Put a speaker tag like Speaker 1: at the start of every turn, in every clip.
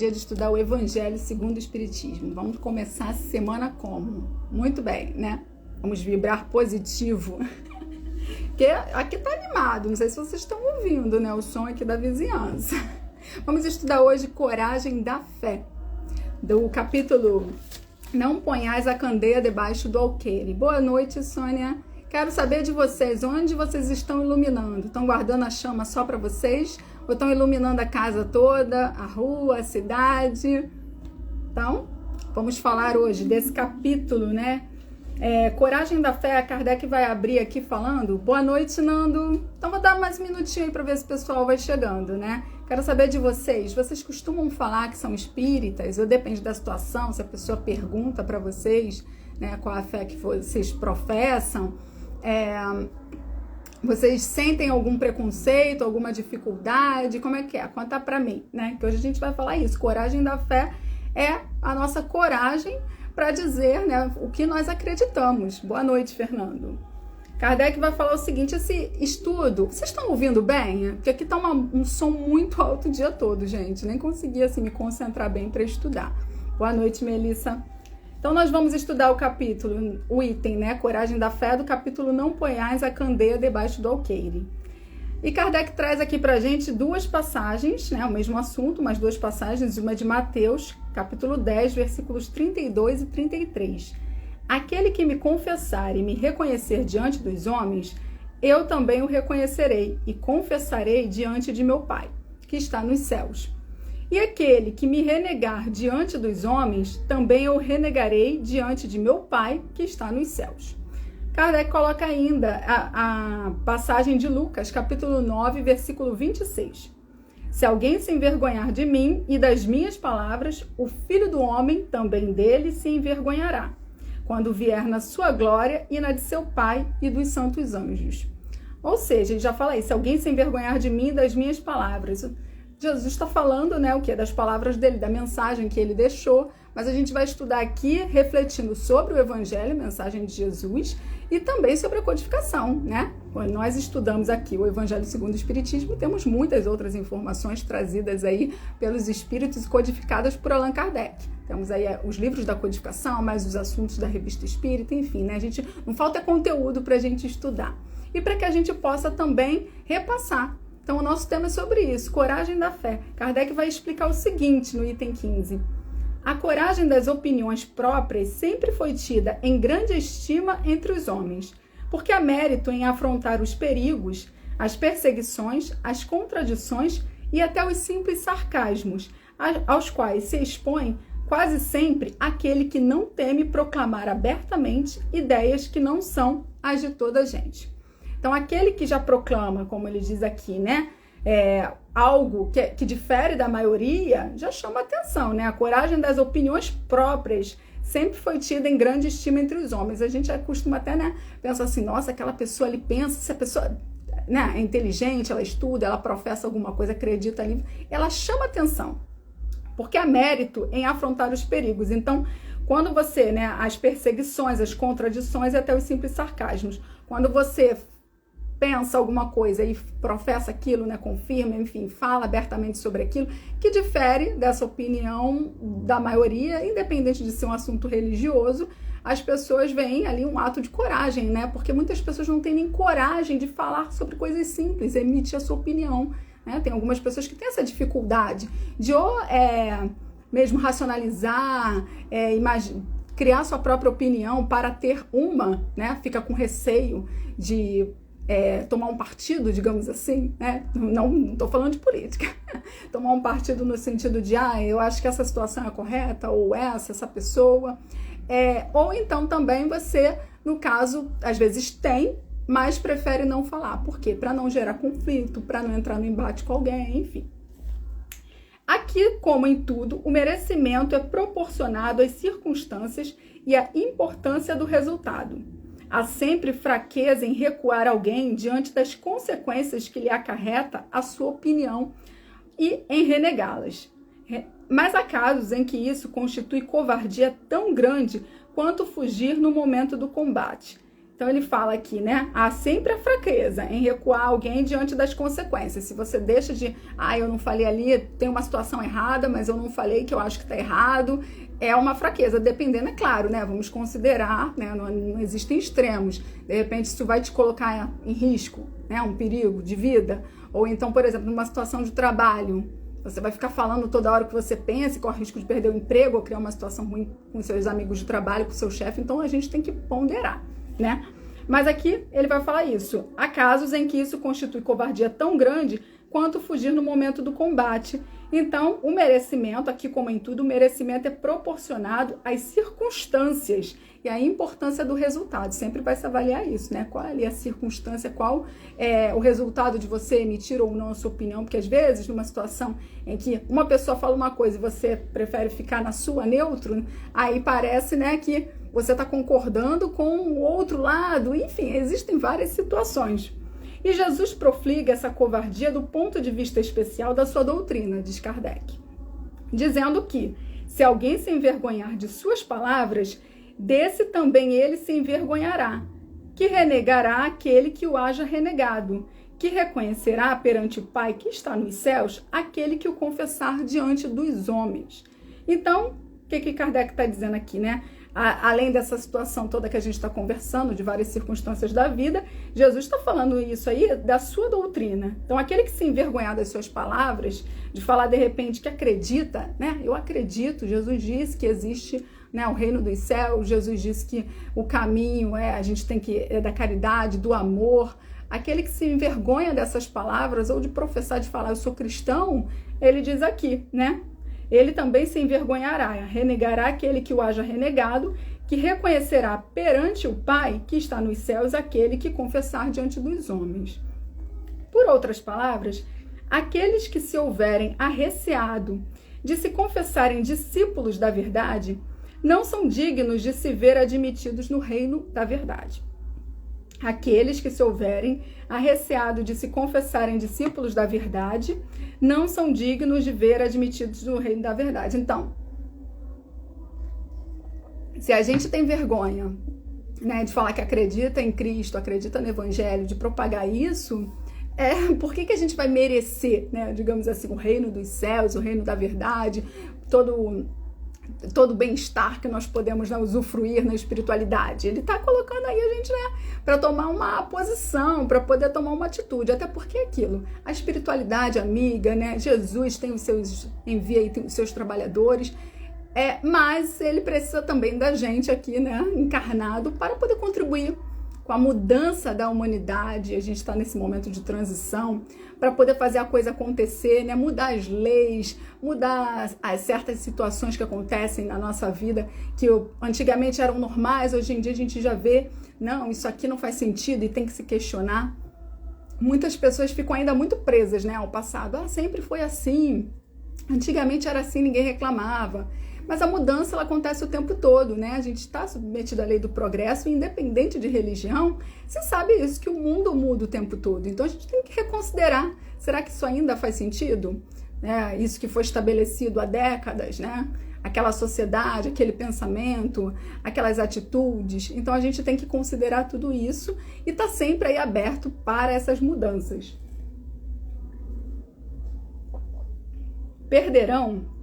Speaker 1: Dia de estudar o Evangelho segundo o Espiritismo. Vamos começar a semana como? Muito bem, né? Vamos vibrar positivo. Porque aqui tá animado, não sei se vocês estão ouvindo, né? O som aqui da vizinhança. Vamos estudar hoje Coragem da Fé, do capítulo Não Ponhais a Candeia Debaixo do Alqueire. Boa noite, Sônia. Quero saber de vocês, onde vocês estão iluminando? Estão guardando a chama só para vocês? Ou estão iluminando a casa toda, a rua, a cidade? Então, vamos falar hoje desse capítulo, né? Coragem da Fé, a Kardec vai abrir aqui falando. Boa noite, Nando. Então, vou dar mais um minutinho aí para ver se o pessoal vai chegando, né? Quero saber de vocês. Vocês costumam falar que são espíritas? Ou depende da situação, se a pessoa pergunta para vocês, né, qual a fé que vocês professam. Vocês sentem algum preconceito, alguma dificuldade? Como é que é? Conta pra mim, né? Que hoje a gente vai falar isso. Coragem da Fé é a nossa coragem para dizer, né, o que nós acreditamos. Boa noite, Fernando. Kardec vai falar o seguinte, esse estudo... Vocês estão ouvindo bem? Porque aqui tá um som muito alto o dia todo, gente. Nem consegui, assim, me concentrar bem para estudar. Boa noite, Melissa. Então, nós vamos estudar o capítulo, o item, né? Coragem da Fé, do capítulo Não Ponhais a Candeia Debaixo do Alqueire. E Kardec traz aqui pra gente duas passagens, né? O mesmo assunto, mas duas passagens, uma de Mateus, capítulo 10, versículos 32 e 33. Aquele que me confessar e me reconhecer diante dos homens, eu também o reconhecerei e confessarei diante de meu Pai, que está nos céus. E aquele que me renegar diante dos homens, também eu renegarei diante de meu Pai, que está nos céus. Kardec coloca ainda a passagem de Lucas, capítulo 9, versículo 26. Se alguém se envergonhar de mim e das minhas palavras, o Filho do Homem também dele se envergonhará, quando vier na sua glória e na de seu Pai e dos santos anjos. Ou seja, ele já fala aí, se alguém se envergonhar de mim e das minhas palavras... Jesus está falando, né, o que? Das palavras dele, da mensagem que ele deixou, mas a gente vai estudar aqui refletindo sobre o Evangelho, a mensagem de Jesus, e também sobre a codificação, né? Quando nós estudamos aqui o Evangelho segundo o Espiritismo, temos muitas outras informações trazidas aí pelos Espíritos e codificadas por Allan Kardec. Temos aí os livros da codificação, mais os assuntos da Revista Espírita, enfim, né? Não falta conteúdo para a gente estudar. E para que a gente possa também repassar. Então, o nosso tema é sobre isso, coragem da fé. Kardec vai explicar o seguinte no item 15. A coragem das opiniões próprias sempre foi tida em grande estima entre os homens, porque há mérito em afrontar os perigos, as perseguições, as contradições e até os simples sarcasmos, aos quais se expõe quase sempre aquele que não teme proclamar abertamente ideias que não são as de toda a gente. Então, aquele que já proclama, como ele diz aqui, né, algo que difere da maioria, já chama atenção, né? A coragem das opiniões próprias sempre foi tida em grande estima entre os homens. A gente costuma até, né, pensar assim, nossa, aquela pessoa ali pensa, se a pessoa, né, é inteligente, ela estuda, ela professa alguma coisa, acredita ali, ela chama atenção, porque há mérito em afrontar os perigos. Então, quando você, né, as perseguições, as contradições e até os simples sarcasmos, quando você pensa alguma coisa e professa aquilo, né, confirma, enfim, fala abertamente sobre aquilo, que difere dessa opinião da maioria, independente de ser um assunto religioso, as pessoas veem ali um ato de coragem, né, porque muitas pessoas não têm nem coragem de falar sobre coisas simples, emitir a sua opinião, né, tem algumas pessoas que têm essa dificuldade de mesmo racionalizar, criar sua própria opinião para ter uma, né, fica com receio de tomar um partido, digamos assim, né? Não estou falando de política. Tomar um partido no sentido de, eu acho que essa situação é correta, ou essa pessoa. Ou então também você, no caso, às vezes tem, mas prefere não falar. Por quê? Para não gerar conflito, para não entrar no embate com alguém, enfim. Aqui, como em tudo, o merecimento é proporcionado às circunstâncias e à importância do resultado. Há sempre fraqueza em recuar alguém diante das consequências que lhe acarreta a sua opinião e em renegá-las. Mas há casos em que isso constitui covardia tão grande quanto fugir no momento do combate. Então ele fala aqui, né? Há sempre a fraqueza em recuar alguém diante das consequências. Se você deixa de, eu não falei ali, tem uma situação errada, mas eu não falei que eu acho que tá errado, é uma fraqueza, dependendo, é claro, né? Vamos considerar, né? Não existem extremos. De repente, isso vai te colocar em risco, né? Um perigo de vida. Ou então, por exemplo, numa situação de trabalho, você vai ficar falando toda hora o que você pensa e corre o risco de perder o emprego ou criar uma situação ruim com seus amigos de trabalho, com seu chefe. Então, a gente tem que ponderar, né? Mas aqui ele vai falar isso. Há casos em que isso constitui covardia tão grande quanto fugir no momento do combate. Então, o merecimento, aqui como em tudo, o merecimento é proporcionado às circunstâncias e à importância do resultado. Sempre vai se avaliar isso, né? Qual é a circunstância, qual é o resultado de você emitir ou não a sua opinião, porque às vezes, numa situação em que uma pessoa fala uma coisa e você prefere ficar na sua, neutro, aí parece, né, que você está concordando com o outro lado. Enfim, existem várias situações. E Jesus profliga essa covardia do ponto de vista especial da sua doutrina, diz Kardec, dizendo que, se alguém se envergonhar de suas palavras, desse também ele se envergonhará, que renegará aquele que o haja renegado, que reconhecerá perante o Pai que está nos céus aquele que o confessar diante dos homens. Então, o que Kardec está dizendo aqui, né? Além dessa situação toda que a gente está conversando, de várias circunstâncias da vida, Jesus está falando isso aí da sua doutrina. Então, aquele que se envergonhar das suas palavras, de falar de repente que acredita, né? Eu acredito, Jesus disse que existe, né, o reino dos céus, Jesus disse que o caminho a gente tem que da caridade, do amor. Aquele que se envergonha dessas palavras ou de professar, de falar eu sou cristão, ele diz aqui, né? Ele também se envergonhará, renegará aquele que o haja renegado, que reconhecerá perante o Pai que está nos céus aquele que confessar diante dos homens. Por outras palavras, aqueles que se houverem arreceado de se confessarem discípulos da verdade, não são dignos de se ver admitidos no reino da verdade. Aqueles que se houverem arreceado de se confessarem discípulos da verdade, não são dignos de ver admitidos no reino da verdade. Então, se a gente tem vergonha, né, de falar que acredita em Cristo, acredita no Evangelho, de propagar isso, por que a gente vai merecer, né, digamos assim, o reino dos céus, o reino da verdade, todo o bem-estar que nós podemos, né, usufruir na espiritualidade? Ele está colocando aí a gente, né, para tomar uma posição, para poder tomar uma atitude, até porque é aquilo, a espiritualidade amiga, né, Jesus envia aí os seus trabalhadores, mas ele precisa também da gente aqui, né, encarnado, para poder contribuir com a mudança da humanidade. A gente está nesse momento de transição para poder fazer a coisa acontecer, né? Mudar as leis, mudar as certas situações que acontecem na nossa vida, que antigamente eram normais, hoje em dia a gente já vê, não, isso aqui não faz sentido e tem que se questionar. Muitas pessoas ficam ainda muito presas, né, ao passado. Sempre foi assim, antigamente era assim, ninguém reclamava. Mas a mudança, ela acontece o tempo todo, né? A gente está submetido à lei do progresso, e independente de religião, você sabe isso, que o mundo muda o tempo todo. Então a gente tem que reconsiderar, será que isso ainda faz sentido? Isso que foi estabelecido há décadas, né? Aquela sociedade, aquele pensamento, aquelas atitudes. Então a gente tem que considerar tudo isso e tá sempre aí aberto para essas mudanças. Perderão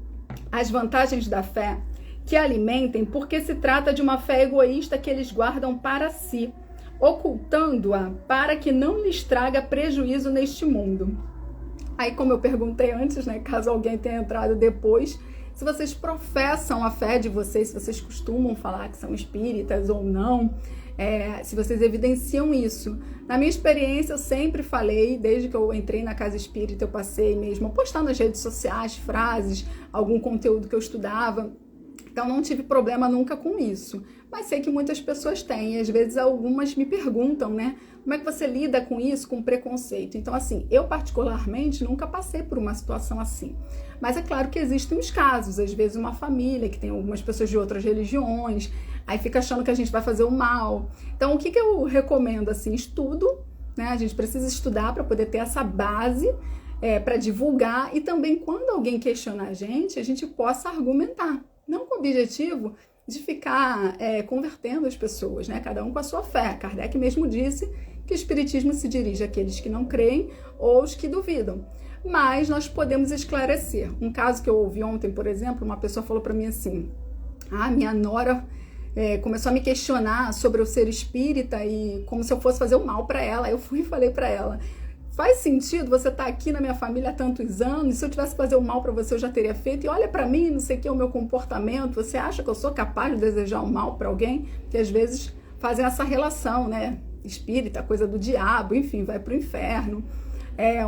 Speaker 1: as vantagens da fé que alimentem, porque se trata de uma fé egoísta que eles guardam para si, ocultando-a para que não lhes traga prejuízo neste mundo. Aí, como eu perguntei antes, né, caso alguém tenha entrado depois, se vocês professam a fé de vocês, se vocês costumam falar que são espíritas ou não, se vocês evidenciam isso. Na minha experiência, eu sempre falei, desde que eu entrei na casa espírita, eu passei mesmo a postar nas redes sociais frases, algum conteúdo que eu estudava. Então, não tive problema nunca com isso. Mas sei que muitas pessoas têm, e às vezes algumas me perguntam, né? Como é que você lida com isso, com preconceito? Então, assim, eu particularmente nunca passei por uma situação assim. Mas é claro que existem os casos, às vezes uma família que tem algumas pessoas de outras religiões, aí fica achando que a gente vai fazer o mal. Então, o que eu recomendo, assim, estudo, né? A gente precisa estudar para poder ter essa base, para divulgar, e também quando alguém questionar a gente possa argumentar. Não com o objetivo de ficar convertendo as pessoas, né? Cada um com a sua fé. Kardec mesmo disse que o espiritismo se dirige àqueles que não creem ou os que duvidam. Mas nós podemos esclarecer. Um caso que eu ouvi ontem, por exemplo, uma pessoa falou para mim assim: minha nora começou a me questionar sobre eu ser espírita e como se eu fosse fazer o mal para ela. Eu fui e falei para ela: faz sentido você estar aqui na minha família há tantos anos? Se eu tivesse que fazer o mal para você, eu já teria feito. E olha para mim, não sei o que é o meu comportamento. Você acha que eu sou capaz de desejar o mal para alguém? Que às vezes fazem essa relação, né? Espírita, coisa do diabo, enfim, vai para o inferno.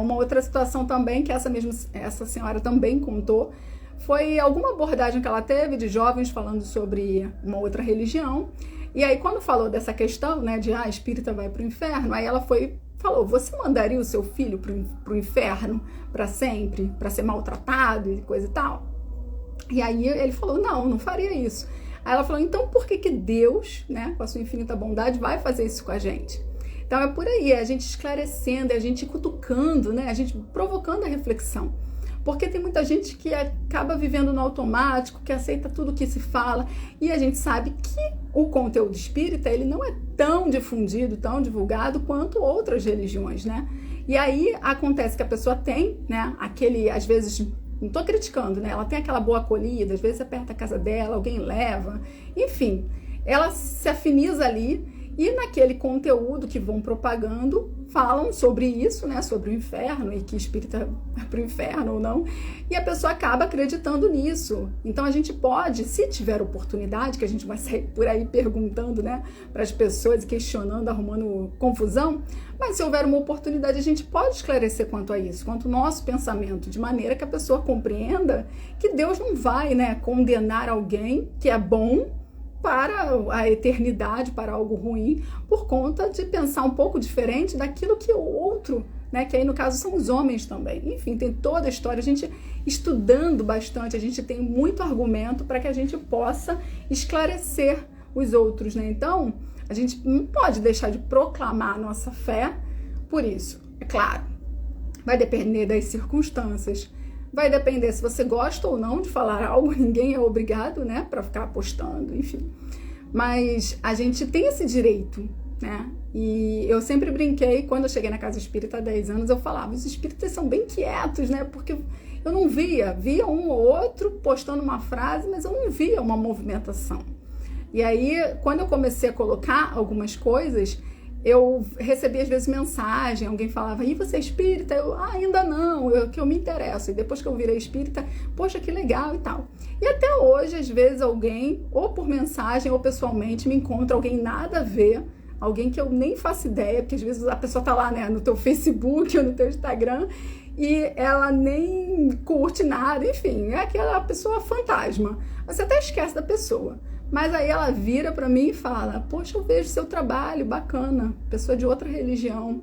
Speaker 1: Uma outra situação também que essa senhora também contou foi alguma abordagem que ela teve de jovens falando sobre uma outra religião. E aí, quando falou dessa questão, né, de espírita vai para o inferno, aí ela falou: você mandaria o seu filho para o inferno para sempre, para ser maltratado e coisa e tal? E aí ele falou: não faria isso. Aí ela falou: então por que Deus, né, com a sua infinita bondade, vai fazer isso com a gente? Então é por aí, é a gente esclarecendo, é a gente cutucando, né, a gente provocando a reflexão. Porque tem muita gente que acaba vivendo no automático, que aceita tudo que se fala, e a gente sabe que o conteúdo espírita, ele não é tão difundido, tão divulgado quanto outras religiões, né? E aí acontece que a pessoa tem, né, às vezes, não tô criticando, né, ela tem aquela boa acolhida, às vezes é perto da casa dela, alguém leva, enfim, ela se afiniza ali. E naquele conteúdo que vão propagando, falam sobre isso, né? Sobre o inferno e que espírita é para o inferno ou não. E a pessoa acaba acreditando nisso. Então a gente pode, se tiver oportunidade, que a gente vai sair por aí perguntando, né, para as pessoas, questionando, arrumando confusão, mas se houver uma oportunidade, a gente pode esclarecer quanto a isso, quanto ao nosso pensamento, de maneira que a pessoa compreenda que Deus não vai, né, condenar alguém que é bom para a eternidade, para algo ruim, por conta de pensar um pouco diferente daquilo que o outro, né, que aí no caso são os homens também. Enfim, tem toda a história, a gente estudando bastante, a gente tem muito argumento para que a gente possa esclarecer os outros, né? Então, a gente não pode deixar de proclamar a nossa fé por isso. É claro, vai depender das circunstâncias. Vai depender se você gosta ou não de falar algo, ninguém é obrigado, né, para ficar apostando, enfim. Mas a gente tem esse direito, né? E eu sempre brinquei, quando eu cheguei na casa espírita há 10 anos, eu falava: os espíritas são bem quietos, né? Porque eu não via um ou outro postando uma frase, mas eu não via uma movimentação. E aí, quando eu comecei a colocar algumas coisas, eu recebi às vezes mensagem, alguém falava: e você é espírita? Eu: ainda não, que eu me interesso. E depois que eu virei espírita, poxa, que legal e tal. E até hoje, às vezes, alguém, ou por mensagem ou pessoalmente, me encontra alguém nada a ver, alguém que eu nem faço ideia, porque às vezes a pessoa tá lá, né, no teu Facebook ou no teu Instagram, e ela nem curte nada, enfim, é aquela pessoa fantasma. Você até esquece da pessoa. Mas aí ela vira para mim e fala: poxa, eu vejo seu trabalho, bacana. Pessoa de outra religião,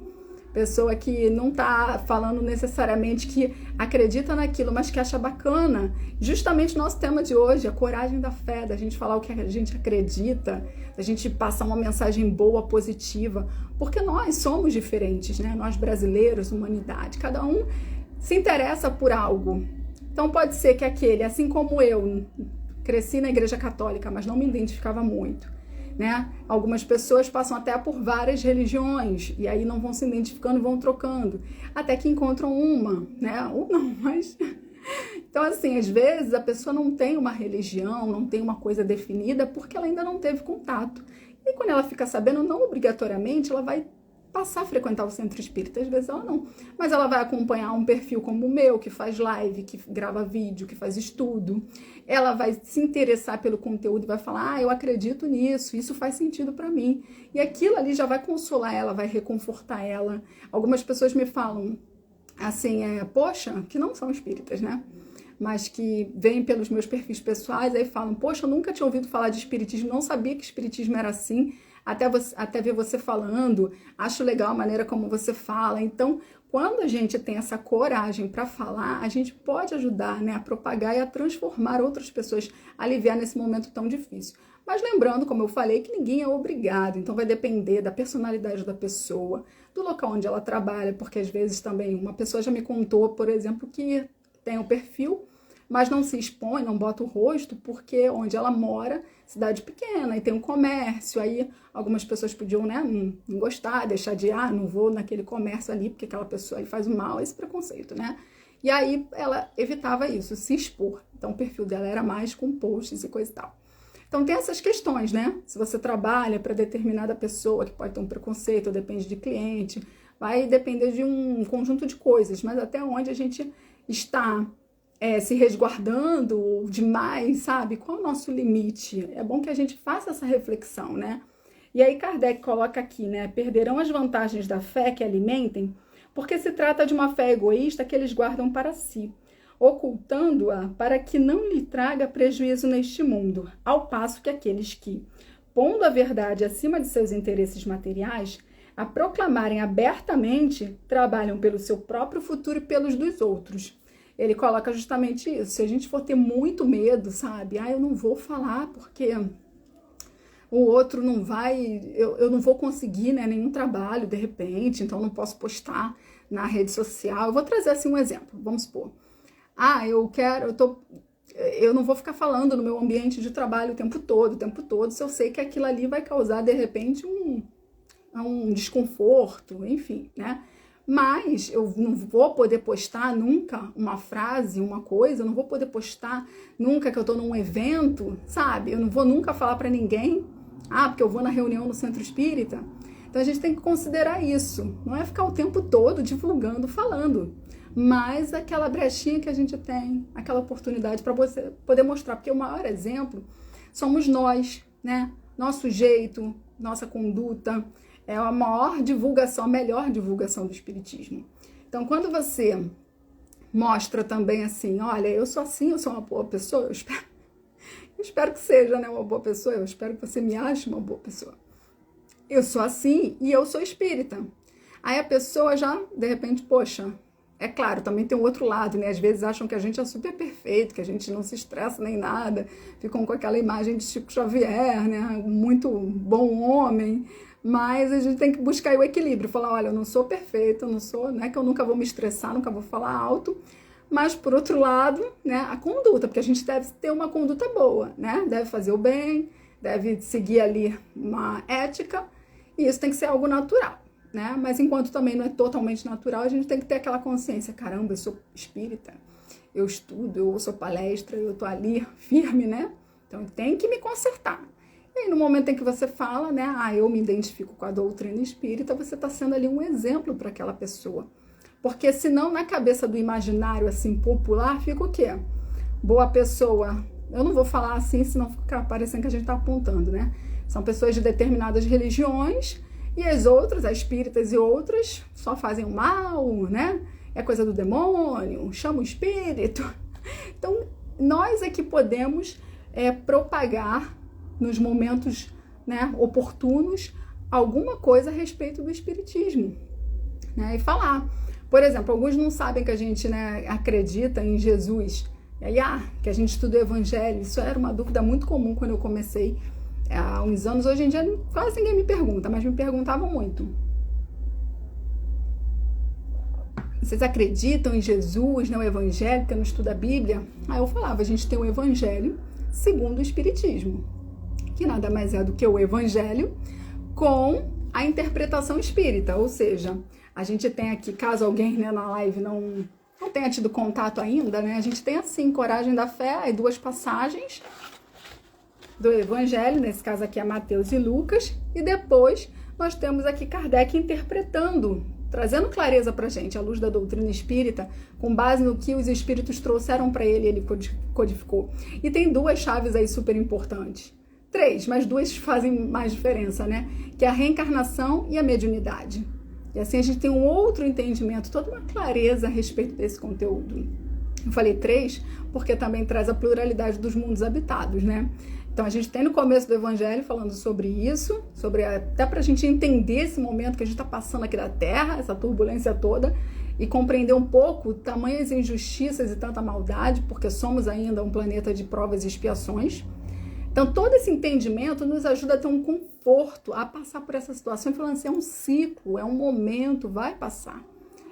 Speaker 1: pessoa que não está falando necessariamente que acredita naquilo, mas que acha bacana. Justamente o nosso tema de hoje, a coragem da fé, da gente falar o que a gente acredita, da gente passar uma mensagem boa, positiva, porque nós somos diferentes, né? Nós brasileiros, humanidade, cada um se interessa por algo. Então pode ser que aquele, assim como eu, cresci na igreja católica, mas não me identificava muito, né? Algumas pessoas passam até por várias religiões e aí não vão se identificando e vão trocando, até que encontram uma, né? Ou não, mas... Então, assim, às vezes a pessoa não tem uma religião, não tem uma coisa definida porque ela ainda não teve contato. E quando ela fica sabendo, não obrigatoriamente ela vai passar a frequentar o centro espírita, às vezes ela não, mas ela vai acompanhar um perfil como o meu, que faz live, que grava vídeo, que faz estudo, ela vai se interessar pelo conteúdo e vai falar: eu acredito nisso, isso faz sentido para mim, e aquilo ali já vai consolar ela, vai reconfortar ela. Algumas pessoas me falam assim, poxa, que não são espíritas, né, mas que vêm pelos meus perfis pessoais, aí falam: poxa, eu nunca tinha ouvido falar de espiritismo, não sabia que espiritismo era assim, até ver você falando, acho legal a maneira como você fala. Então, quando a gente tem essa coragem para falar, a gente pode ajudar, né, a propagar e a transformar outras pessoas, a aliviar nesse momento tão difícil. Mas lembrando, como eu falei, que ninguém é obrigado, então vai depender da personalidade da pessoa, do local onde ela trabalha, porque às vezes também uma pessoa já me contou, por exemplo, que tem um perfil mas não se expõe, não bota o rosto, porque onde ela mora, cidade pequena, e tem um comércio, aí algumas pessoas podiam, né, não gostar, deixar de, não vou naquele comércio ali, porque aquela pessoa ali faz mal, esse preconceito, né? E aí ela evitava isso, se expor. Então o perfil dela era mais com posts e coisa e tal. Então tem essas questões, né? Se você trabalha para determinada pessoa que pode ter um preconceito, ou depende de cliente, vai depender de um conjunto de coisas, mas até onde a gente está se resguardando demais, sabe? Qual é o nosso limite? É bom que a gente faça essa reflexão, né? E aí Kardec coloca aqui, né? Perderão as vantagens da fé que alimentem, porque se trata de uma fé egoísta que eles guardam para si, ocultando-a para que não lhe traga prejuízo neste mundo, ao passo que aqueles que, pondo a verdade acima de seus interesses materiais, a proclamarem abertamente, trabalham pelo seu próprio futuro e pelos dos outros. Ele coloca justamente isso. Se a gente for ter muito medo, sabe? Eu não vou falar porque o outro não vai, eu não vou conseguir, né, nenhum trabalho de repente, então não posso postar na rede social. Eu vou trazer assim um exemplo, vamos supor. Eu não vou ficar falando no meu ambiente de trabalho o tempo todo, se eu sei que aquilo ali vai causar, de repente, um desconforto, enfim, né? Mas eu não vou poder postar nunca uma frase, uma coisa, eu não vou poder postar nunca que eu tô num evento, sabe? Eu não vou nunca falar para ninguém, porque eu vou na reunião no centro espírita. Então a gente tem que considerar isso, não é ficar o tempo todo divulgando, falando, mas aquela brechinha que a gente tem, aquela oportunidade para você poder mostrar, porque o maior exemplo somos nós, né? Nosso jeito, nossa conduta, é a maior divulgação, a melhor divulgação do espiritismo. Então, quando você mostra também assim, olha, eu sou assim, eu sou uma boa pessoa, eu espero que seja, né, uma boa pessoa, eu espero que você me ache uma boa pessoa. Eu sou assim e eu sou espírita. Aí a pessoa já, de repente, poxa, é claro, também tem o outro lado, né? Às vezes acham que a gente é super perfeito, que a gente não se estressa nem nada, ficam com aquela imagem de Chico Xavier, né? Muito bom homem, mas a gente tem que buscar o equilíbrio, falar, olha, eu não sou perfeito, eu não sou, né, que eu nunca vou me estressar, nunca vou falar alto, mas por outro lado, né, a conduta, porque a gente deve ter uma conduta boa, né? Deve fazer o bem, deve seguir ali uma ética, e isso tem que ser algo natural. Né? Mas enquanto também não é totalmente natural, a gente tem que ter aquela consciência, caramba, eu sou espírita, eu estudo, eu ouço palestra, eu tô ali firme, né? Então tem que me consertar. E aí no momento em que você fala, né, eu me identifico com a doutrina espírita, você está sendo ali um exemplo para aquela pessoa. Porque senão na cabeça do imaginário assim popular fica o quê? Boa pessoa. Eu não vou falar assim, senão fica parecendo que a gente está apontando, né? São pessoas de determinadas religiões. E as outras, as espíritas e outras, só fazem o mal, né? É coisa do demônio, chama o espírito. Então, nós é que podemos propagar nos momentos, né, oportunos alguma coisa a respeito do espiritismo, né? E falar. Por exemplo, alguns não sabem que a gente, né, acredita em Jesus. E aí, que a gente estuda o evangelho. Isso era uma dúvida muito comum quando eu comecei há uns anos. Hoje em dia quase ninguém me pergunta, mas me perguntavam muito. Vocês acreditam em Jesus, no Evangelho, que eu não estudo a Bíblia? Aí eu falava, a gente tem o Evangelho segundo o Espiritismo, que nada mais é do que o Evangelho com a interpretação espírita, ou seja, a gente tem aqui, caso alguém, né, na live não tenha tido contato ainda, né, a gente tem assim, Coragem da Fé, aí 2 passagens do Evangelho, nesse caso aqui é Mateus e Lucas, e depois nós temos aqui Kardec interpretando, trazendo clareza pra gente, à luz da doutrina espírita, com base no que os espíritos trouxeram para ele codificou. E tem 2 chaves aí super importantes. 3, mas 2 fazem mais diferença, né? Que é a reencarnação e a mediunidade. E assim a gente tem um outro entendimento, toda uma clareza a respeito desse conteúdo. Eu falei 3 porque também traz a pluralidade dos mundos habitados, né? Então, a gente tem no começo do Evangelho falando sobre isso, até para a gente entender esse momento que a gente está passando aqui da Terra, essa turbulência toda, e compreender um pouco tamanhas injustiças e tanta maldade, porque somos ainda um planeta de provas e expiações. Então, todo esse entendimento nos ajuda a ter um conforto, a passar por essa situação, falando assim, é um ciclo, é um momento, vai passar.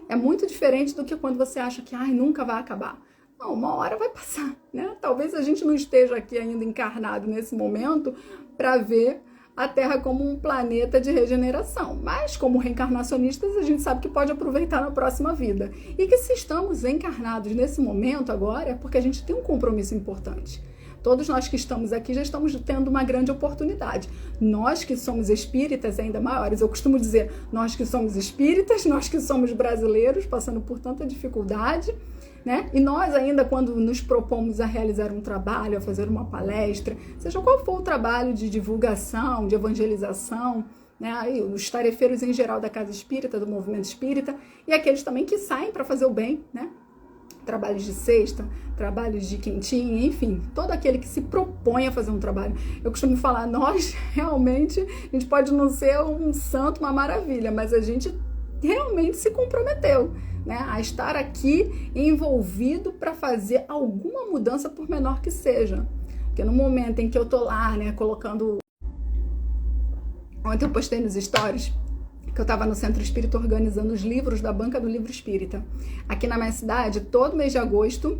Speaker 1: É muito diferente do que quando você acha que nunca vai acabar. Não, uma hora vai passar, né? Talvez a gente não esteja aqui ainda encarnado nesse momento para ver a Terra como um planeta de regeneração, mas como reencarnacionistas a gente sabe que pode aproveitar na próxima vida, e que se estamos encarnados nesse momento agora é porque a gente tem um compromisso importante. Todos nós que estamos aqui já estamos tendo uma grande oportunidade. Nós que somos espíritas ainda maiores, eu costumo dizer, nós que somos espíritas, nós que somos brasileiros, passando por tanta dificuldade, né? E nós ainda, quando nos propomos a realizar um trabalho, a fazer uma palestra, seja qual for o trabalho de divulgação, de evangelização, né? Aí, os tarefeiros em geral da Casa Espírita, do Movimento Espírita, e aqueles também que saem para fazer o bem, né? Trabalhos de cesta, trabalhos de quentinha, enfim, todo aquele que se propõe a fazer um trabalho. Eu costumo falar, nós realmente, a gente pode não ser um santo, uma maravilha, mas a gente realmente se comprometeu, né, a estar aqui envolvido para fazer alguma mudança, por menor que seja. Porque no momento em que eu tô lá, né, colocando... Ontem eu postei nos stories que eu estava no Centro Espírita organizando os livros da Banca do Livro Espírita. Aqui na minha cidade, todo mês de agosto,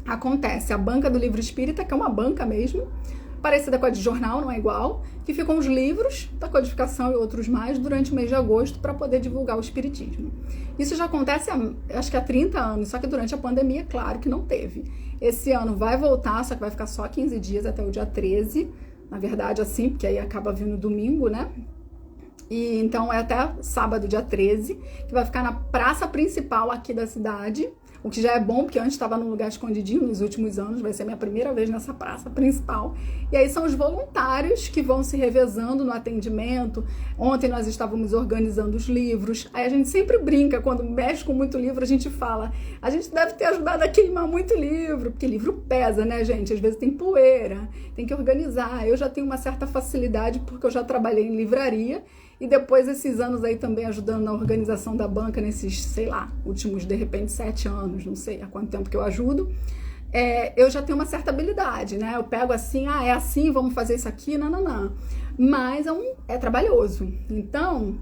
Speaker 1: acontece a Banca do Livro Espírita, que é uma banca mesmo, parecida com a de jornal, não é igual, que ficam os livros da codificação e outros mais durante o mês de agosto para poder divulgar o espiritismo. Isso já acontece, acho que há 30 anos, só que durante a pandemia, claro que não teve. Esse ano vai voltar, só que vai ficar só 15 dias, até o dia 13, na verdade assim, porque aí acaba vindo domingo, né? E então é até sábado, dia 13, que vai ficar na praça principal aqui da cidade, o que já é bom, porque antes estava num lugar escondidinho nos últimos anos, vai ser minha primeira vez nessa praça principal. E aí são os voluntários que vão se revezando no atendimento. Ontem nós estávamos organizando os livros. Aí a gente sempre brinca, quando mexe com muito livro, a gente fala, a gente deve ter ajudado a queimar muito livro, porque livro pesa, né, gente? Às vezes tem poeira, tem que organizar. Eu já tenho uma certa facilidade, porque eu já trabalhei em livraria, e depois esses anos aí também ajudando na organização da banca, nesses, sei lá, últimos, de repente, 7 anos, não sei há quanto tempo que eu ajudo, eu já tenho uma certa habilidade, né? Eu pego assim, é assim, vamos fazer isso aqui, não. Mas é trabalhoso. Então,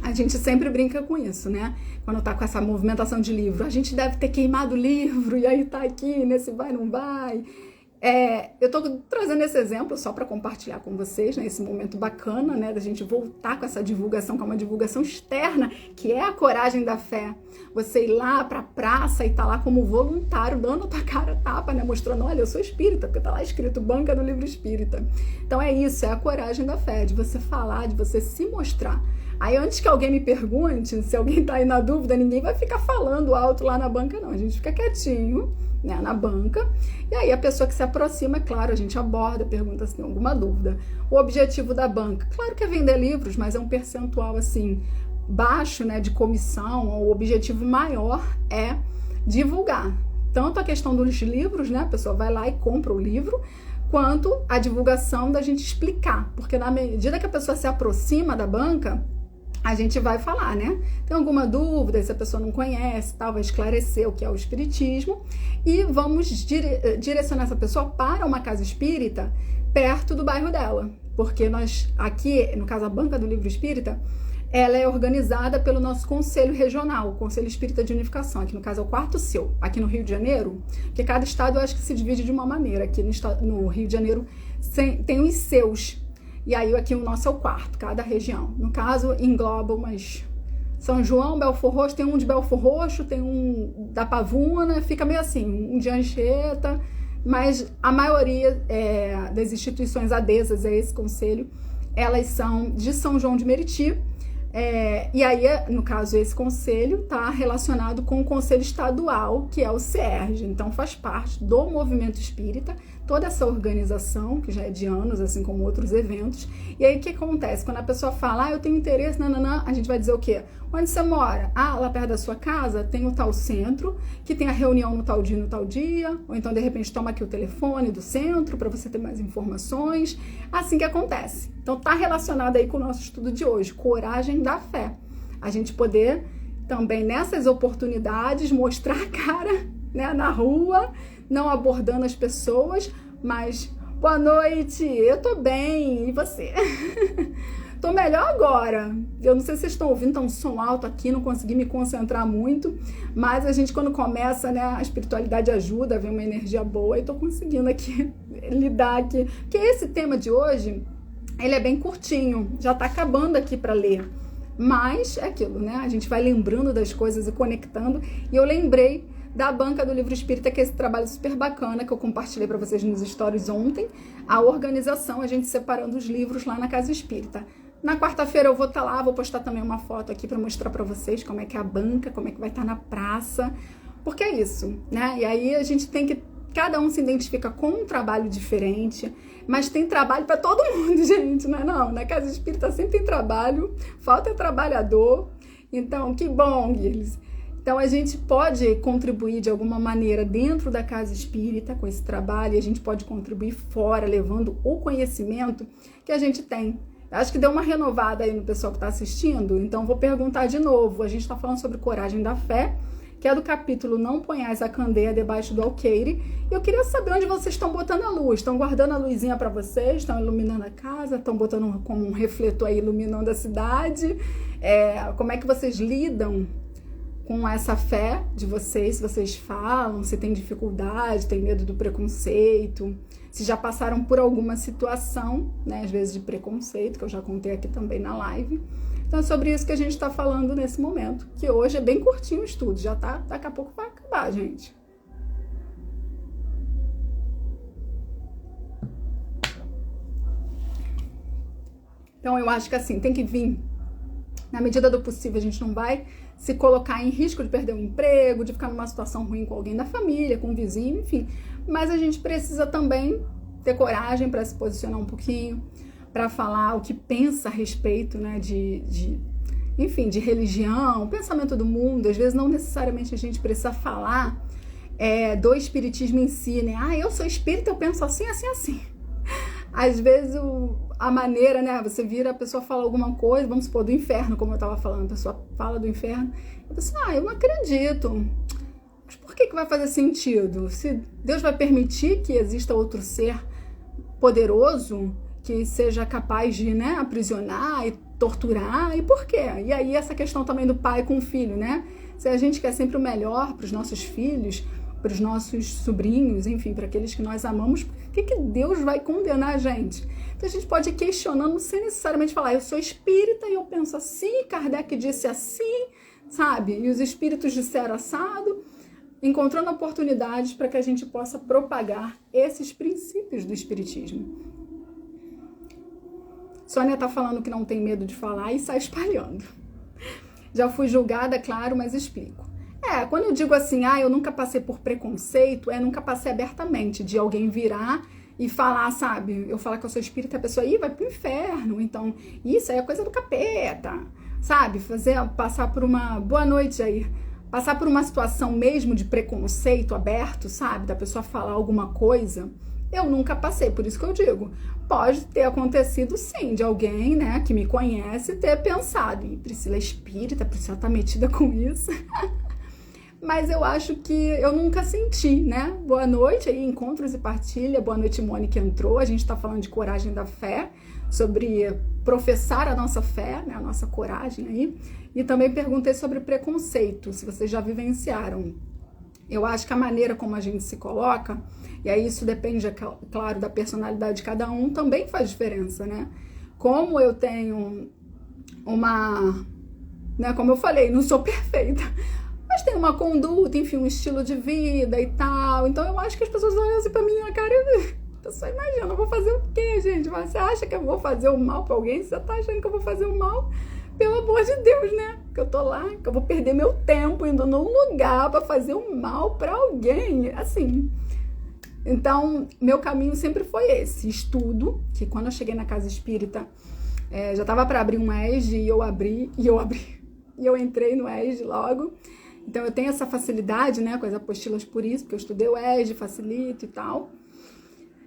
Speaker 1: a gente sempre brinca com isso, né? Quando tá com essa movimentação de livro, a gente deve ter queimado o livro, e aí tá aqui, nesse vai, não vai... eu tô trazendo esse exemplo só para compartilhar com vocês, né, esse momento bacana, né, da gente voltar com essa divulgação, que é uma divulgação externa, que é a coragem da fé. Você ir lá pra praça e tá lá como voluntário, dando a tua cara a tapa, né, mostrando, olha, eu sou espírita, porque tá lá escrito Banca do Livro Espírita. Então é isso, é a coragem da fé, de você falar, de você se mostrar. Aí antes que alguém me pergunte, se alguém tá aí na dúvida, ninguém vai ficar falando alto lá na banca, não. A gente fica quietinho, né, na banca, e aí a pessoa que se aproxima, é claro, a gente aborda, pergunta se tem alguma dúvida. O objetivo da banca, claro que é vender livros, mas é um percentual assim baixo, né, de comissão. O objetivo maior é divulgar tanto a questão dos livros, né, a pessoa vai lá e compra o livro, quanto a divulgação da gente explicar, porque na medida que a pessoa se aproxima da banca, a gente vai falar, né? Tem alguma dúvida, se a pessoa não conhece, tal, vai esclarecer o que é o espiritismo, e vamos direcionar essa pessoa para uma casa espírita perto do bairro dela, porque nós aqui, no caso a Banca do Livro Espírita, ela é organizada pelo nosso Conselho Regional, o Conselho Espírita de Unificação, aqui no caso é o quarto seu, aqui no Rio de Janeiro, porque cada estado eu acho que se divide de uma maneira, aqui no Rio de Janeiro tem os seus, e aí aqui o nosso é o quarto, cada região. No caso, engloba umas... São João, Belfor Roxo, tem um de Belfor Roxo, tem um da Pavuna, fica meio assim, um de Anchieta, mas a maioria das instituições adesas a esse conselho, elas são de São João de Meriti, e aí, no caso, esse conselho está relacionado com o conselho estadual, que é o CERJ, então faz parte do movimento espírita, toda essa organização, que já é de anos, assim como outros eventos. E aí o que acontece? Quando a pessoa fala, eu tenho interesse, a gente vai dizer o quê? Onde você mora? Lá perto da sua casa tem o tal centro, que tem a reunião no tal dia, ou então de repente toma aqui o telefone do centro para você ter mais informações. Assim que acontece. Então tá relacionado aí com o nosso estudo de hoje, coragem da fé. A gente poder também nessas oportunidades mostrar a cara, né, na rua, não abordando as pessoas, mas boa noite, eu tô bem, e você? Tô melhor agora. Eu não sei se vocês estão ouvindo, tá um som alto aqui, não consegui me concentrar muito, mas a gente quando começa, né, a espiritualidade ajuda, vem uma energia boa e tô conseguindo aqui lidar aqui. Porque esse tema de hoje, ele é bem curtinho, já tá acabando aqui para ler. Mas é aquilo, né? A gente vai lembrando das coisas e conectando. E eu lembrei da Banca do Livro Espírita, que é esse trabalho super bacana que eu compartilhei para vocês nos stories ontem. A organização, a gente separando os livros lá na Casa Espírita. Na quarta-feira eu vou estar lá, vou postar também uma foto aqui para mostrar para vocês como é que é a banca, como é que vai estar na praça. Porque é isso, né? E aí a gente tem que... Cada um se identifica com um trabalho diferente, mas tem trabalho para todo mundo, gente, não é não? Na Casa Espírita sempre tem trabalho, falta trabalhador. Então, que bom, Guilherme. Então, a gente pode contribuir de alguma maneira dentro da Casa Espírita com esse trabalho, e a gente pode contribuir fora, levando o conhecimento que a gente tem. Acho que deu uma renovada aí no pessoal que está assistindo, então vou perguntar de novo. A gente está falando sobre coragem da fé, que é do capítulo Não Ponhais a Candeia Debaixo do Alqueire. E eu queria saber onde vocês estão botando a luz. Estão guardando a luzinha para vocês? Estão iluminando a casa? Estão botando como um refletor aí iluminando a cidade? Como é que vocês lidam com essa fé de vocês? Se vocês falam, se tem dificuldade, tem medo do preconceito, se já passaram por alguma situação, né, às vezes de preconceito, que eu já contei aqui também na live. Então é sobre isso que a gente está falando nesse momento, que hoje é bem curtinho o estudo, já tá, daqui a pouco vai acabar, gente. Então eu acho que assim, tem que vir, na medida do possível, a gente não vai se colocar em risco de perder o emprego, de ficar numa situação ruim com alguém da família, com um vizinho, enfim. Mas a gente precisa também ter coragem para se posicionar um pouquinho, para falar o que pensa a respeito, né, enfim, de religião, pensamento do mundo. Às vezes não necessariamente a gente precisa falar do espiritismo em si, né? Eu sou espírita, eu penso assim, assim, assim. Às vezes a maneira, né, você vira, a pessoa fala alguma coisa, vamos supor, do inferno, como eu estava falando, a pessoa fala do inferno, eu penso, eu não acredito. Mas por que vai fazer sentido? Se Deus vai permitir que exista outro ser poderoso, que seja capaz de, né, aprisionar e torturar, e por quê? E aí essa questão também do pai com o filho, né? Se a gente quer sempre o melhor para os nossos filhos, para os nossos sobrinhos, enfim, para aqueles que nós amamos, por que Deus vai condenar a gente? Então a gente pode ir questionando sem necessariamente falar, eu sou espírita e eu penso assim, Kardec disse assim, sabe? E os espíritos disseram assado, encontrando oportunidades para que a gente possa propagar esses princípios do espiritismo. Sônia tá falando que não tem medo de falar e sai espalhando. Já fui julgada, claro, mas explico. Quando eu digo assim, eu nunca passei por preconceito, nunca passei abertamente de alguém virar e falar, sabe? Eu falar que eu sou espírita, a pessoa vai pro inferno, então isso aí é coisa do capeta, sabe? Passar por uma... Boa noite, Jair. Passar por uma situação mesmo de preconceito aberto, sabe? Da pessoa falar alguma coisa, eu nunca passei, por isso que eu digo. Pode ter acontecido sim, de alguém, né, que me conhece ter pensado, Priscila é espírita, Priscila tá metida com isso. Mas eu acho que eu nunca senti, né? Boa noite, aí Encontros e Partilha, boa noite, Mônica entrou, a gente tá falando de coragem da fé, sobre professar a nossa fé, né, a nossa coragem aí, e também perguntei sobre preconceito, se vocês já vivenciaram. Eu acho que a maneira como a gente se coloca, e aí isso depende, é claro, da personalidade de cada um, também faz diferença, né? Como eu tenho né, como eu falei, não sou perfeita, mas tem uma conduta, enfim, um estilo de vida e tal. Então eu acho que as pessoas olham assim pra minha cara e a pessoa imagina, eu vou fazer o quê, gente? Você acha que eu vou fazer o mal pra alguém? Você tá achando que eu vou fazer o mal? Pelo amor de Deus, né? Que eu tô lá, que eu vou perder meu tempo indo num lugar pra fazer um mal pra alguém, assim. Então, meu caminho sempre foi esse, estudo, que quando eu cheguei na Casa Espírita, já tava para abrir um ESD e eu entrei no ESD logo. Então, eu tenho essa facilidade, né, com as apostilas por isso, porque eu estudei o ESD, facilito e tal.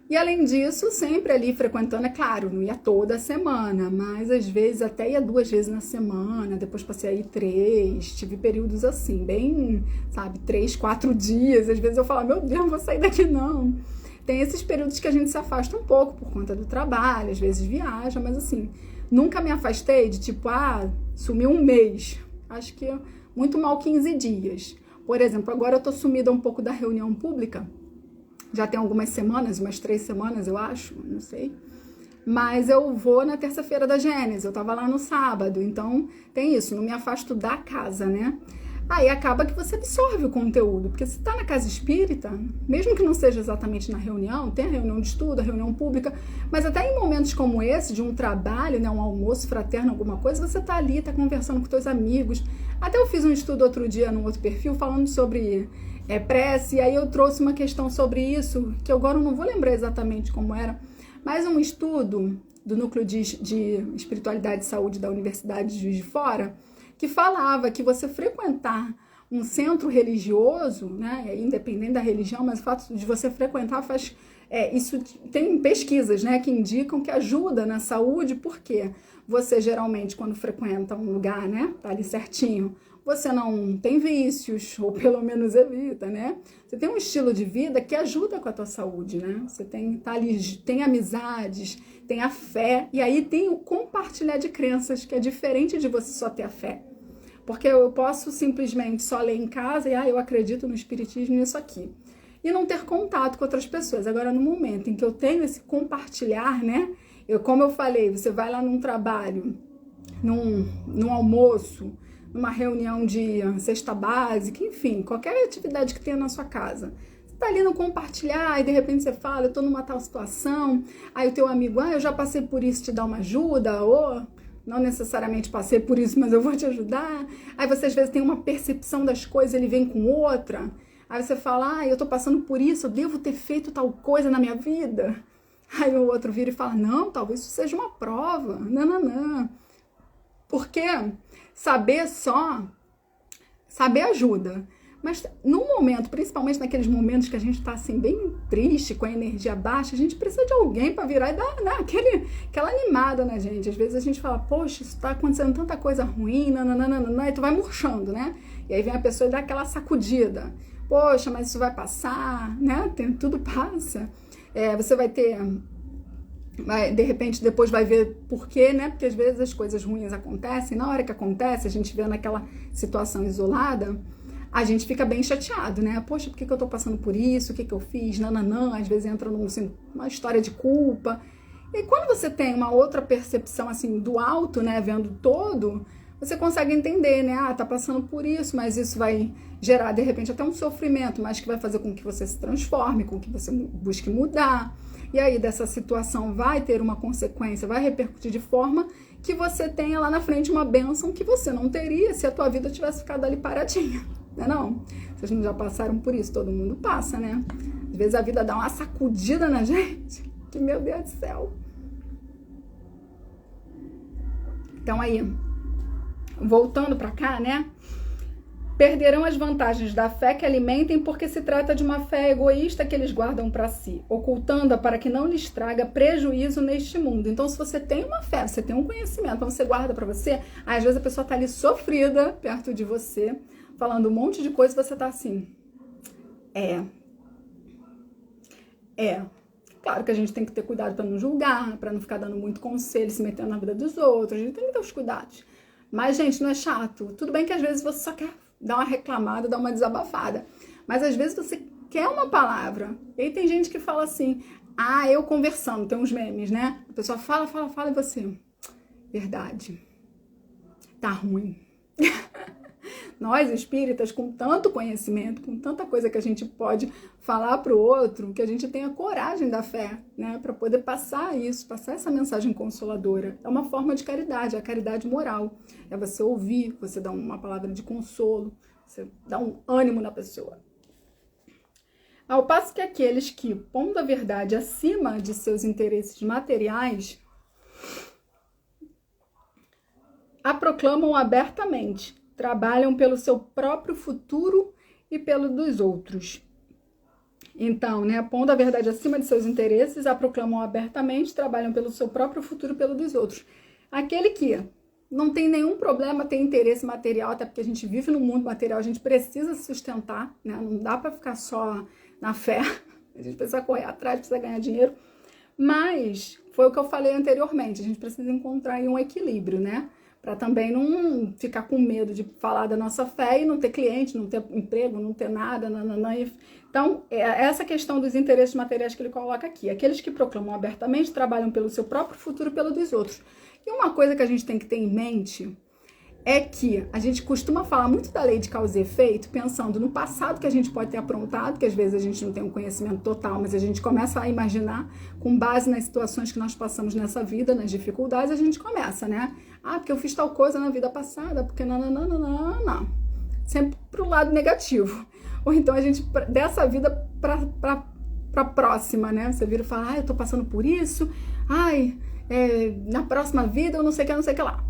Speaker 1: E além disso, sempre ali frequentando, é claro, não ia toda semana, mas às vezes até ia 2 vezes na semana, depois passei a ir 3, tive períodos assim, bem, sabe, 3, 4 dias, às vezes eu falava, meu Deus, não vou sair daqui não. tem esses períodos que a gente se afasta um pouco por conta do trabalho, às vezes viaja, mas assim, nunca me afastei de tipo, sumiu um mês. Acho que muito mal 15 dias. Por exemplo, agora eu tô sumida um pouco da reunião pública. Já tem algumas semanas, umas 3 semanas, eu acho, não sei. Mas eu vou na terça-feira da Gênesis, eu tava lá no sábado, então tem isso, não me afasto da casa, né? Aí acaba que você absorve o conteúdo, porque se tá na casa espírita, mesmo que não seja exatamente na reunião, tem a reunião de estudo, a reunião pública, mas até em momentos como esse, de um trabalho, né, um almoço fraterno, alguma coisa, você tá ali, tá conversando com teus amigos. Até eu fiz um estudo outro dia num outro perfil, falando sobre prece, e aí eu trouxe uma questão sobre isso, que agora eu não vou lembrar exatamente como era, mas um estudo do Núcleo de Espiritualidade e Saúde da Universidade de Juiz de Fora, que falava que você frequentar um centro religioso, né, independente da religião, mas o fato de você frequentar faz... isso tem pesquisas, né, que indicam que ajuda na saúde, porque você geralmente, quando frequenta um lugar, né, tá ali certinho, você não tem vícios, ou pelo menos evita, né? Você tem um estilo de vida que ajuda com a tua saúde, né? Você tá ali, tem amizades, tem a fé, e aí tem o compartilhar de crenças, que é diferente de você só ter a fé. Porque eu posso simplesmente só ler em casa e, eu acredito no espiritismo nisso aqui. E não ter contato com outras pessoas. Agora, no momento em que eu tenho esse compartilhar, né? Como eu falei, você vai lá num trabalho, num almoço, numa reunião de cesta básica, enfim, qualquer atividade que tenha na sua casa. Você tá ali no compartilhar e de repente você fala, eu tô numa tal situação, aí o teu amigo, eu já passei por isso, te dá uma ajuda, ou não necessariamente passei por isso, mas eu vou te ajudar. Aí você às vezes tem uma percepção das coisas, ele vem com outra. Aí você fala, eu tô passando por isso, eu devo ter feito tal coisa na minha vida. Aí o outro vira e fala, não, talvez isso seja uma prova. Não. Porque saber ajuda. Mas no momento, principalmente naqueles momentos que a gente tá assim bem triste, com a energia baixa, a gente precisa de alguém para virar e dar aquela animada na gente. Às vezes a gente fala, poxa, isso tá acontecendo tanta coisa ruim, e tu vai murchando, né? E aí vem a pessoa e dá aquela sacudida. Poxa, mas isso vai passar, né? Tudo passa. Você vai ter... de repente depois vai ver por quê, né? Porque às vezes as coisas ruins acontecem, na hora que acontece, a gente vê naquela situação isolada, a gente fica bem chateado, né? Poxa, por que eu tô passando por isso? O que eu fiz? Às vezes entra numa história de culpa. E quando você tem uma outra percepção, assim, do alto, né? Vendo todo, você consegue entender, né? Tá passando por isso, mas isso vai gerar, de repente, até um sofrimento, mas que vai fazer com que você se transforme, com que você busque mudar. E aí dessa situação vai ter uma consequência, vai repercutir de forma que você tenha lá na frente uma bênção que você não teria se a tua vida tivesse ficado ali paradinha, não? Vocês não já passaram por isso? Todo mundo passa, né? Às vezes a vida dá uma sacudida na gente, que meu Deus do céu. Então aí, voltando pra cá, né? Perderão as vantagens da fé que alimentem porque se trata de uma fé egoísta que eles guardam para si, ocultando-a para que não lhes traga prejuízo neste mundo. Então, se você tem uma fé, você tem um conhecimento, então você guarda para você, às vezes a pessoa tá ali sofrida perto de você, falando um monte de coisa e você tá assim, Claro que a gente tem que ter cuidado para não julgar, para não ficar dando muito conselho, se metendo na vida dos outros, a gente tem que ter os cuidados. Mas, gente, não é chato. Tudo bem que às vezes você só quer dar uma reclamada, dar uma desabafada. Mas às vezes você quer uma palavra. E aí tem gente que fala assim, eu conversando, tem uns memes, né? A pessoa fala e você, verdade, tá ruim. Nós, espíritas, com tanto conhecimento, com tanta coisa que a gente pode falar pro outro, que a gente tenha coragem da fé, né? Para poder passar isso, passar essa mensagem consoladora. É uma forma de caridade, é a caridade moral. É você ouvir, você dar uma palavra de consolo, você dá um ânimo na pessoa. Ao passo que aqueles que, pondo a verdade acima de seus interesses materiais, a proclamam abertamente, trabalham pelo seu próprio futuro e pelo dos outros. Então, né, pondo a verdade acima de seus interesses, a proclamam abertamente, trabalham pelo seu próprio futuro e pelo dos outros. Aquele que não tem nenhum problema ter interesse material, até porque a gente vive no mundo material, a gente precisa se sustentar, né? Não dá para ficar só na fé. A gente precisa correr atrás, precisa ganhar dinheiro. Mas foi o que eu falei anteriormente, a gente precisa encontrar aí um equilíbrio, né? Para também não ficar com medo de falar da nossa fé e não ter cliente, não ter emprego, não ter nada, nananã. Então, é essa questão dos interesses materiais que ele coloca aqui. Aqueles que proclamam abertamente trabalham pelo seu próprio futuro e pelo dos outros. E uma coisa que a gente tem que ter em mente é que a gente costuma falar muito da lei de causa e efeito, pensando no passado que a gente pode ter aprontado, que às vezes a gente não tem um conhecimento total, mas a gente começa a imaginar, com base nas situações que nós passamos nessa vida, nas dificuldades, a gente começa, né? Ah, porque eu fiz tal coisa na vida passada, porque não. Sempre pro lado negativo. Ou então a gente, dessa vida pra próxima, né? Você vira e fala, eu tô passando por isso, na próxima vida eu não sei o que lá.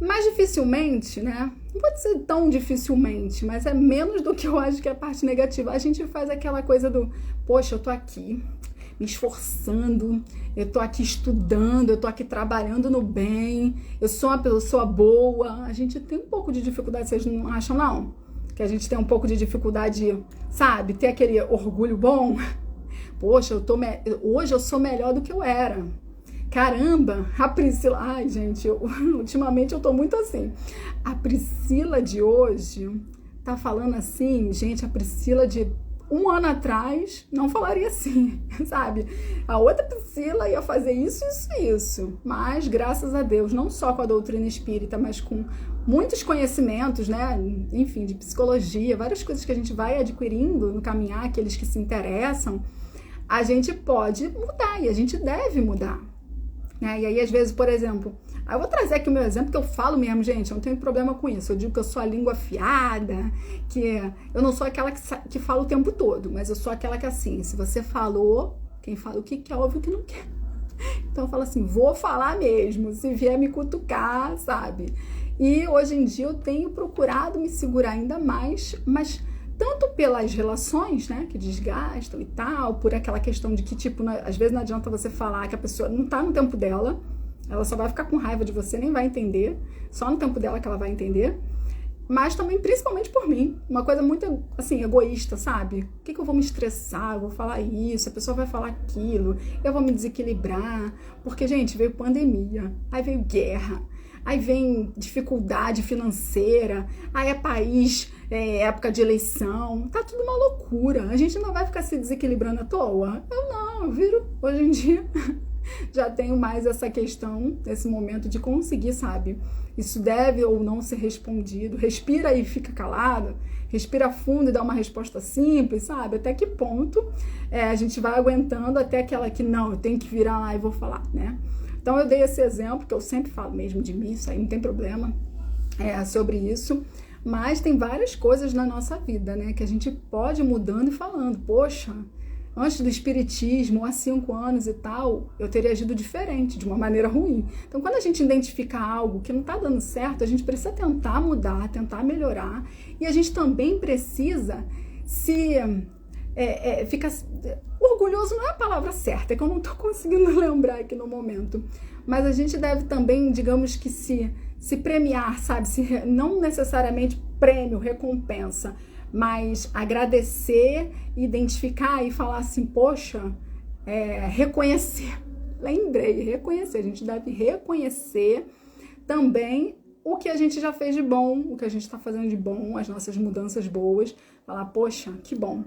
Speaker 1: Mas dificilmente, né? Não pode ser tão dificilmente, mas é menos do que eu acho que é a parte negativa. A gente faz aquela coisa do, poxa, eu tô aqui me esforçando, eu tô aqui estudando, eu tô aqui trabalhando no bem, eu sou uma pessoa boa. A gente tem um pouco de dificuldade, vocês não acham, não? Que a gente tem um pouco de dificuldade, sabe? Ter aquele orgulho bom. Poxa, hoje eu sou melhor do que eu era. Caramba, a Priscila... Ai, gente, ultimamente eu tô muito assim. A Priscila de hoje tá falando assim, gente, a Priscila de um ano atrás não falaria assim, sabe? A outra Priscila ia fazer isso. Mas, graças a Deus, não só com a doutrina espírita, mas com muitos conhecimentos, né? Enfim, de psicologia, várias coisas que a gente vai adquirindo no caminhar, aqueles que se interessam, a gente pode mudar e a gente deve mudar. E aí, às vezes, por exemplo, eu vou trazer aqui o meu exemplo, que eu falo mesmo, gente, eu não tenho problema com isso. Eu digo que eu sou a língua afiada, que eu não sou aquela que fala o tempo todo, mas eu sou aquela que, assim, se você falou, quem fala o que quer, óbvio que não quer. Então eu falo assim, vou falar mesmo, se vier me cutucar, sabe? E hoje em dia eu tenho procurado me segurar ainda mais, mas tanto pelas relações, né, que desgastam e tal, por aquela questão de que, tipo, às vezes não adianta você falar que a pessoa não tá no tempo dela, ela só vai ficar com raiva de você, nem vai entender, só no tempo dela que ela vai entender, mas também, principalmente por mim, uma coisa muito, assim, egoísta, sabe? Por que eu vou me estressar, eu vou falar isso, a pessoa vai falar aquilo, eu vou me desequilibrar, porque, gente, veio pandemia, aí veio guerra, aí vem dificuldade financeira, aí é país, época de eleição, tá tudo uma loucura. A gente não vai ficar se desequilibrando à toa? Eu viro, hoje em dia, já tenho mais essa questão, esse momento de conseguir, sabe? Isso deve ou não ser respondido. Respira e fica calado, respira fundo e dá uma resposta simples, sabe? Até que ponto a gente vai aguentando até aquela que não, eu tenho que virar lá e vou falar, né? Então eu dei esse exemplo, que eu sempre falo mesmo de mim, isso aí não tem problema, sobre isso, mas tem várias coisas na nossa vida, né, que a gente pode ir mudando e falando, poxa, antes do espiritismo, há 5 anos e tal, eu teria agido diferente, de uma maneira ruim. Então quando a gente identifica algo que não está dando certo, a gente precisa tentar mudar, tentar melhorar, e a gente também precisa fica orgulhoso, não é a palavra certa, é que eu não estou conseguindo lembrar aqui no momento, mas a gente deve também, digamos que se premiar, sabe, não necessariamente prêmio, recompensa, mas agradecer, identificar e falar assim, poxa, reconhecer, reconhecer, a gente deve reconhecer também o que a gente já fez de bom, o que a gente está fazendo de bom, as nossas mudanças boas, falar, poxa, que bom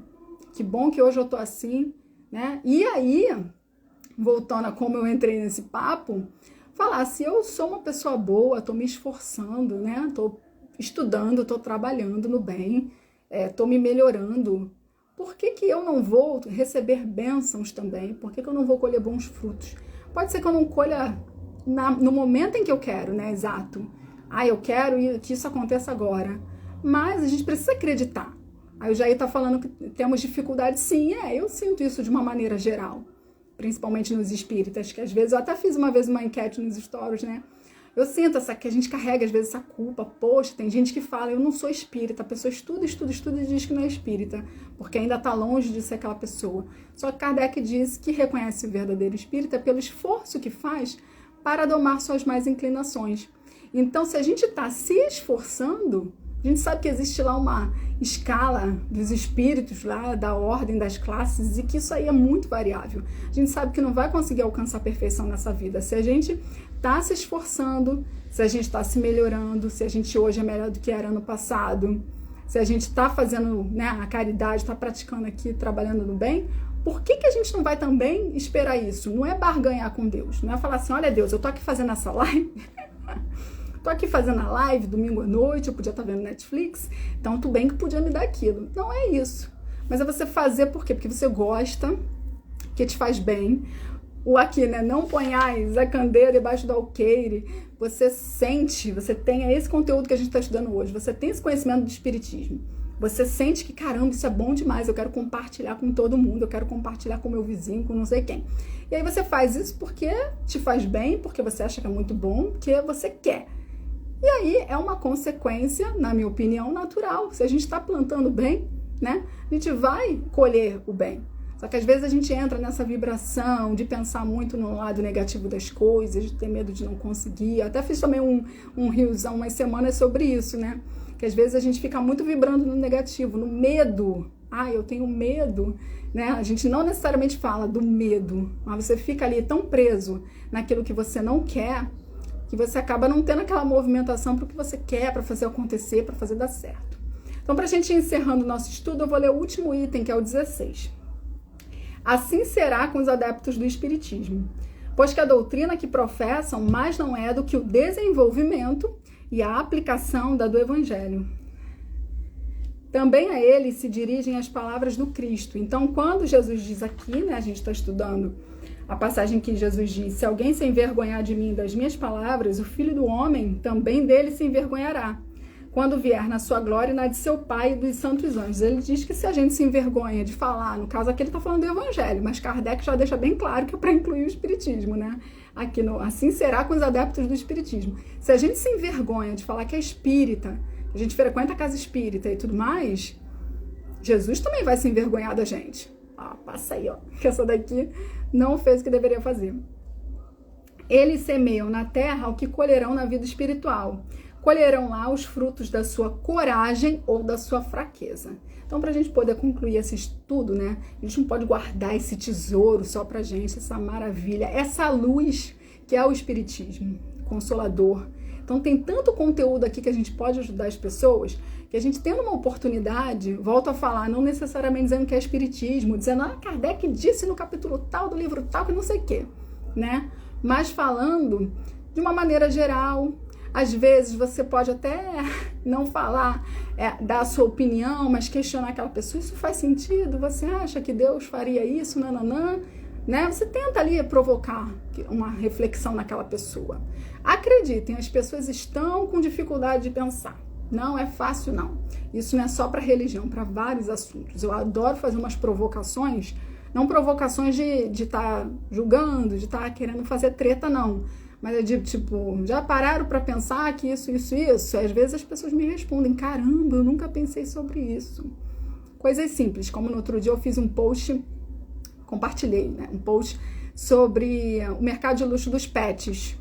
Speaker 1: que hoje eu tô assim, né? E aí, voltando a como eu entrei nesse papo, falar, se eu sou uma pessoa boa, tô me esforçando, né? Tô estudando, tô trabalhando no bem, tô me melhorando, por que eu não vou receber bênçãos também? Por que eu não vou colher bons frutos? Pode ser que eu não colha no momento em que eu quero, né? Exato. Eu quero que isso aconteça agora. Mas a gente precisa acreditar. Aí o Jair tá falando que temos dificuldade, sim, eu sinto isso de uma maneira geral, principalmente nos espíritas, que às vezes, eu até fiz uma vez uma enquete nos stories, né, eu sinto que a gente carrega às vezes essa culpa, poxa, tem gente que fala, eu não sou espírita, a pessoa estuda e diz que não é espírita, porque ainda tá longe de ser aquela pessoa, só que Kardec diz que reconhece o verdadeiro espírita pelo esforço que faz para domar suas más inclinações, então se a gente tá se esforçando, A gente sabe que existe lá uma escala dos espíritos lá, da ordem, das classes, e que isso aí é muito variável. A gente sabe que não vai conseguir alcançar a perfeição nessa vida. Se a gente está se esforçando, se a gente está se melhorando, se a gente hoje é melhor do que era no passado, se a gente está fazendo, né, a caridade, está praticando aqui, trabalhando no bem, por que a gente não vai também esperar isso? Não é barganhar com Deus, não é falar assim, olha Deus, eu tô aqui fazendo essa live, tô aqui fazendo a live domingo à noite, eu podia estar vendo Netflix, então tudo bem que podia me dar aquilo. Não é isso. Mas é você fazer por quê? Porque você gosta, que te faz bem. O aqui, né? Não ponhais a candeia debaixo do alqueire. Você sente, você tem esse conteúdo que a gente está estudando hoje, você tem esse conhecimento do espiritismo. Você sente que, caramba, isso é bom demais, eu quero compartilhar com todo mundo, eu quero compartilhar com meu vizinho, com não sei quem. E aí você faz isso porque te faz bem, porque você acha que é muito bom, porque você quer. E aí é uma consequência, na minha opinião, natural. Se a gente está plantando bem, né, a gente vai colher o bem. Só que às vezes a gente entra nessa vibração de pensar muito no lado negativo das coisas, de ter medo de não conseguir. Eu até fiz também um riozão umas semanas sobre isso, né? Que às vezes a gente fica muito vibrando no negativo, no medo. Ah, eu tenho medo, né? A gente não necessariamente fala do medo, mas você fica ali tão preso naquilo que você não quer, que você acaba não tendo aquela movimentação para o que você quer, para fazer acontecer, para fazer dar certo. Então, para a gente ir encerrando o nosso estudo, eu vou ler o último item, que é o 16. Assim será com os adeptos do Espiritismo, pois que a doutrina que professam mais não é do que o desenvolvimento e a aplicação da do Evangelho. Também a eles se dirigem as palavras do Cristo. Então, quando Jesus diz aqui, né, a gente está estudando a passagem que Jesus diz, se alguém se envergonhar de mim e das minhas palavras, o Filho do Homem também dele se envergonhará, quando vier na sua glória e na de seu Pai e dos santos anjos. Ele diz que se a gente se envergonha de falar, no caso aqui ele está falando do Evangelho, mas Kardec já deixa bem claro que é para incluir o Espiritismo, né? Aqui no Assim será com os adeptos do Espiritismo. Se a gente se envergonha de falar que é espírita, a gente frequenta a casa espírita e tudo mais, Jesus também vai se envergonhar da gente. Ó, passa aí, ó, que essa daqui não fez o que deveria fazer. Eles semeiam na terra o que colherão na vida espiritual. Colherão lá os frutos da sua coragem ou da sua fraqueza. Então, para a gente poder concluir esse estudo, né, a gente não pode guardar esse tesouro só para a gente, essa maravilha, essa luz que é o Espiritismo, consolador. Então, tem tanto conteúdo aqui que a gente pode ajudar as pessoas, que a gente tendo uma oportunidade, volto a falar, não necessariamente dizendo que é Espiritismo, dizendo, Kardec disse no capítulo tal do livro tal, que não sei o quê, né? Mas falando de uma maneira geral. Às vezes você pode até não falar, dar a sua opinião, mas questionar aquela pessoa, isso faz sentido? Você acha que Deus faria isso? Nananã, né? Você tenta ali provocar uma reflexão naquela pessoa. Acreditem, as pessoas estão com dificuldade de pensar. Não é fácil, não. Isso não é só para religião, para vários assuntos. Eu adoro fazer umas provocações, não provocações de estar julgando, de estar querendo fazer treta, não. Mas é de, tipo, já pararam para pensar que isso? Às vezes as pessoas me respondem, caramba, eu nunca pensei sobre isso. Coisas simples, como no outro dia eu fiz um post, compartilhei, né, um post sobre o mercado de luxo dos pets,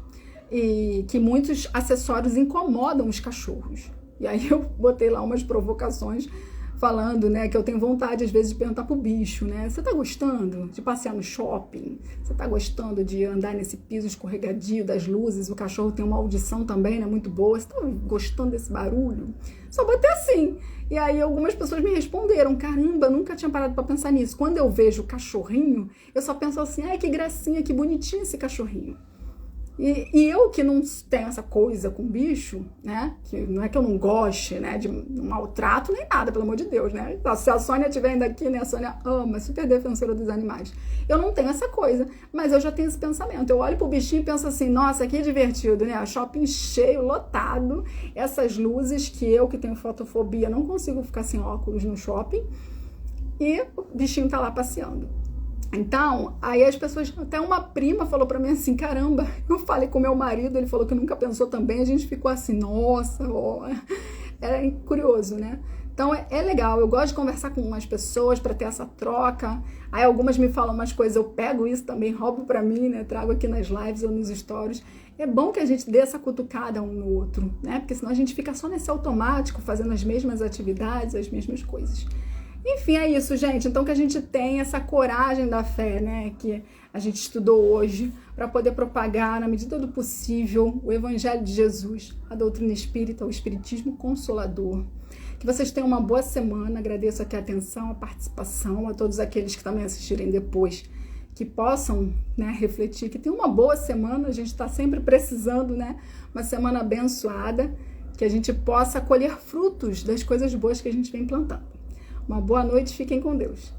Speaker 1: e que muitos acessórios incomodam os cachorros. E aí eu botei lá umas provocações falando, né, que eu tenho vontade às vezes de perguntar pro bicho, né, você tá gostando de passear no shopping? Você tá gostando de andar nesse piso escorregadio das luzes? O cachorro tem uma audição também, né, muito boa. Você tá gostando desse barulho? Só botei assim. E aí algumas pessoas me responderam, caramba, nunca tinha parado para pensar nisso. Quando eu vejo o cachorrinho, eu só penso assim, ai, que gracinha, que bonitinho esse cachorrinho. E eu que não tenho essa coisa com bicho, né, que não é que eu não goste, né, de maltrato nem nada, pelo amor de Deus, né, se a Sônia estiver indo aqui, né, a Sônia ama, super defensora dos animais, eu não tenho essa coisa, mas eu já tenho esse pensamento, eu olho pro bichinho e penso assim, nossa, que divertido, né, shopping cheio, lotado, essas luzes que eu que tenho fotofobia, não consigo ficar sem óculos no shopping, e o bichinho tá lá passeando. Então, aí as pessoas, até uma prima falou pra mim assim, caramba, eu falei com meu marido, ele falou que nunca pensou também, a gente ficou assim, nossa, ó, era curioso, né? Então é legal, eu gosto de conversar com umas pessoas para ter essa troca. Aí algumas me falam umas coisas, eu pego isso também, roubo para mim, né? Trago aqui nas lives ou nos stories. É bom que a gente dê essa cutucada um no outro, né? Porque senão a gente fica só nesse automático, fazendo as mesmas atividades, as mesmas coisas. Enfim, é isso, gente. Então que a gente tenha essa coragem da fé, né? Que a gente estudou hoje, para poder propagar, na medida do possível, o Evangelho de Jesus, a doutrina espírita, o Espiritismo Consolador. Que vocês tenham uma boa semana. Agradeço aqui a atenção, a participação, a todos aqueles que também assistirem depois, que possam, né, refletir, que tenham uma boa semana. A gente está sempre precisando, né? Uma semana abençoada, que a gente possa colher frutos das coisas boas que a gente vem plantando. Uma boa noite, fiquem com Deus.